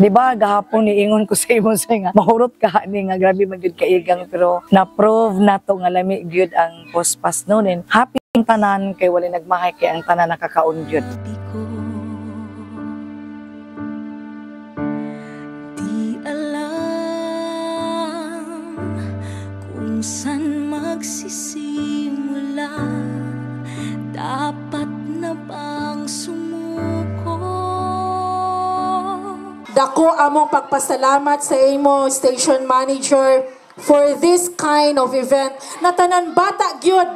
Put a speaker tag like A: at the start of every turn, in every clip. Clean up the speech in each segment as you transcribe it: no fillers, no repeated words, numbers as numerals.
A: Di ba gahapon niingon ko sa imo say nga mahurot ka ni nga grabe man gyud kaigang pero na-prove nato nga lami gyud ang puspas noon. Happy ang tanan kay wala nagmahay kay ang tanan nakakaon gyud.
B: Di alam kung saan magsisimula, dapat na bang sumuko?
C: Dako among pagpasalamat sa imo station manager for this kind of event. Natanan bata gyud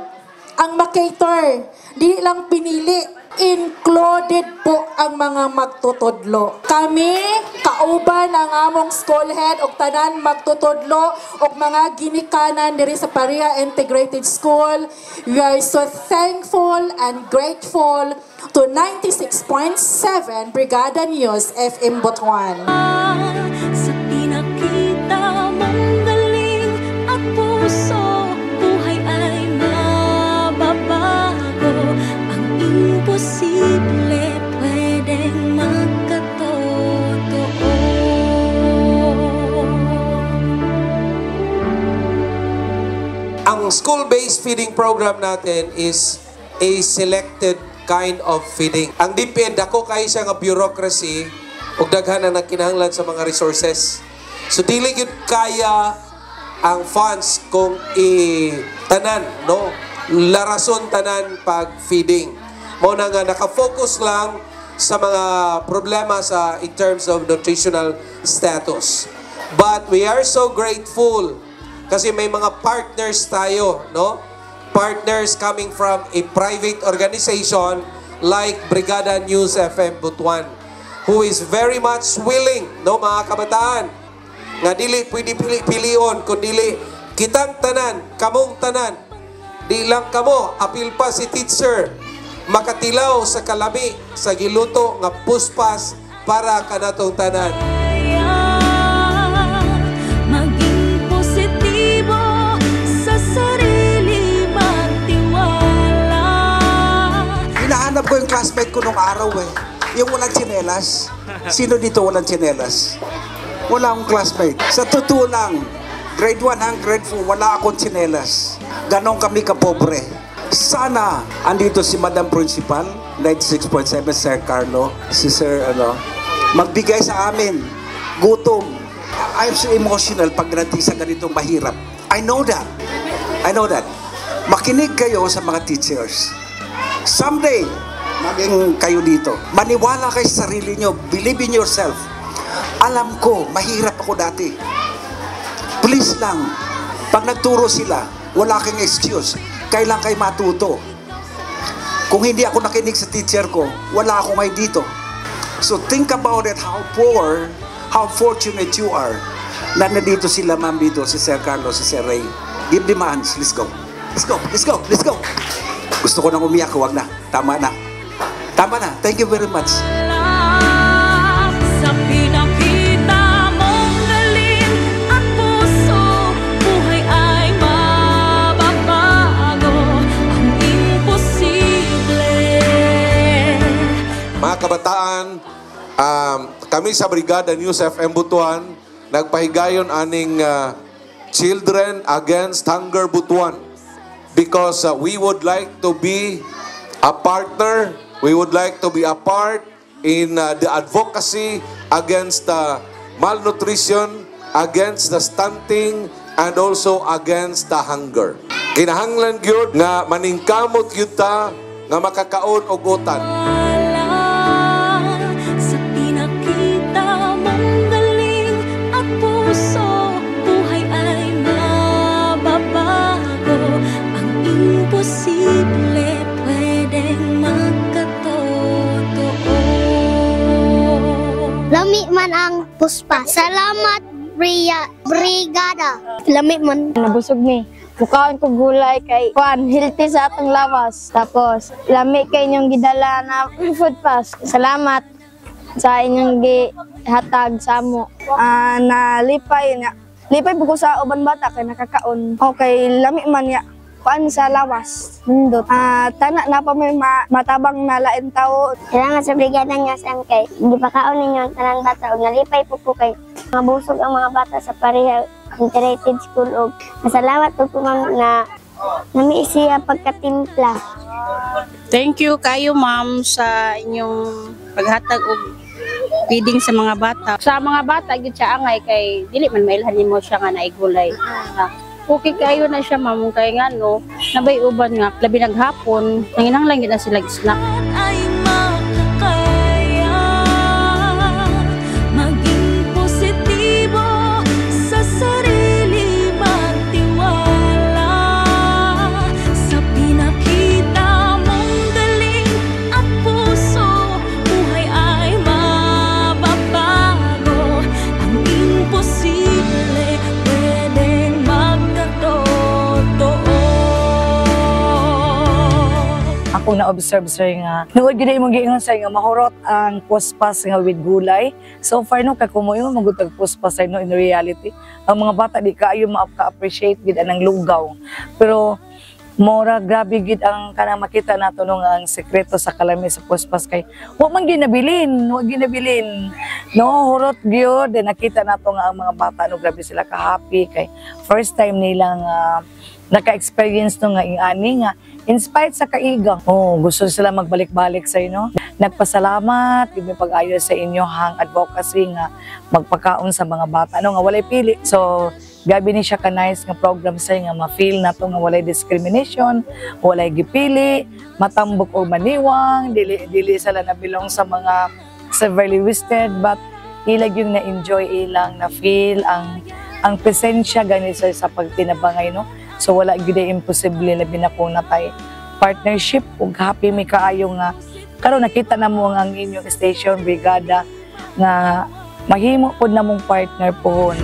C: ang makater, di lang pinili, included po ang mga magtutudlo. Kami kauban ang among school head og tanan magtutudlo og mga ginikanan diri sa Paria Integrated School. We are so thankful and grateful to 96.7 Brigada News FM Butuan.
B: Sa pinakita mong galing at puso, buhay ay mababago. Ang imposible pwedeng magkatotoo.
D: Ang school-based feeding program natin is a selected kind of feeding. Ang DepEd, ako kayo siya nga bureaucracy ug daghan na kinahanglan sa mga resources. So dili gyud kaya ang funds kung tanan, no? Larason tanan pag feeding. Mo na nga naka-focus lang sa mga problema sa in terms of nutritional status. But we are so grateful kasi may mga partners tayo, no? Partners coming from a private organization like Brigada News FM Butuan, who is very much willing, no, mga kabataan, nga dili pwede pilion, kundi kitang tanan, kamong tanan, di lang kamo, apil pa si teacher, makatilaw sa kalami, sa giluto nga puspas para kanatong tanan.
E: Hinahanap ko yung classmate ko nung araw eh. Yung walang tsinelas. Sino dito walang tsinelas? Wala akong classmate. Sa totoo lang, grade 1 hanggang grade 4, wala akong tsinelas. Ganon kami kapobre. Sana andito si Madam Principal, 96.7 Sir Carlo, si Sir magbigay sa amin. Gutom. I'm so emotional pag natin sa ganitong mahirap. I know that. Makinig kayo sa mga teachers. Someday, maging kayo dito. Maniwala kayo sa sarili nyo. Believe in yourself. Alam ko, mahirap ako dati. Please lang, pag nagturo sila, wala kang excuse. Kailan kayo matuto? Kung hindi ako nakinig sa teacher ko, wala ako ngayon dito. So think about it, how poor, how fortunate you are na nandito sila, ma'am, dito, si Sir Carlos, si Sir Ray. Give them hands. Let's go. Gusto ko nang umiyak, huwag na. Tama na. Thank you very much.
B: Sa pinakita mong galing at puso, buhay ay mababago. Ang imposible.
D: Mga kabataan, kami sa Brigada News FM Butuan, nagpahigayon aning Children Against Hunger Butuan. Because we would like to be a partner, we would like to be a part in the advocacy against malnutrition, against the stunting, and also against the hunger. Kinahanglan gyud nga maningkamot gyud ta nga makakaon og utan.
B: Sa pinakita mong galing at puso, buhay ay mababago. Ang imposible pwedeng magkatotoo.
F: Lami man ang puspa. Salamat, Brigada. Lami man.
G: Nabusog mi. Mukaon ko gulay kay kuan healthy sa atong lawas. Tapos lami kay inyong gidala na food pass. Salamat sa inyong gihatag sa amo. Nalipay na. Lipay buko sa uban bata kay nakakaon. Okay, lami man ya. kuan sa lawas. Nindot. Tana na pa may matabang na lain tao.
F: Salamat sa brigada niya sa kay. Di pa kaon ninyo ang tanan bata og nalipay po kay mabusog ang mga bata sa pareha integrated school og masalamat po ma'am na nami siya pagkatimpla.
H: Thank you kayo ma'am sa inyong paghatag og feeding sa mga bata. Sa mga bata gid siya angay kay dili man mailhan nimo siya nga naigulay. Okay kayo na siya ma'am kay ngano nabay uban nga labi naghapon nanginahanglan gid na sila snack.
B: ay makakaya maging positibo sa sarili, magtiwala sa pinakita mong galing at puso. Buhay ay mababago, ang imposible pwedeng magkatotoo.
A: Ako na-observe sir nga, nuod gid imong giingon sir nga mahurot ang puspas nga with gulay. So far no kakumuyo magutag puspas sir no in reality. Ang mga bata di kaayo ma-appreciate gid anang lugaw. Pero mora grabe gid ang kanang makita nato no nga ang sekreto sa kalami sa puspas kay wa man ginabilin, no hurot gyud nakita nato nga ang mga bata no grabe sila ka happy kay first time nilang naka-experience no nga ingani nga in spite sa kaigang. Gusto sila magbalik-balik sa inyo. Nagpasalamat, yung pag-ayos sa inyo hang advocacy nga magpakaon sa mga bata. Nga walay pili. So, gabi ni siya ka-nice nga program sa nga ma-feel na to nga walay discrimination, walay gipili, matambok o maniwang, dili sila nabilong sa mga severely wisted, but ilag yung na-enjoy ilang, na-feel ang presensya ganit sa pagtinabangay, no? So wala gid imposible labi na kung natay partnership ug happy mi kaayo nga karon nakita na mo ang inyong station brigada nga mahimo pod na mong partner pohon.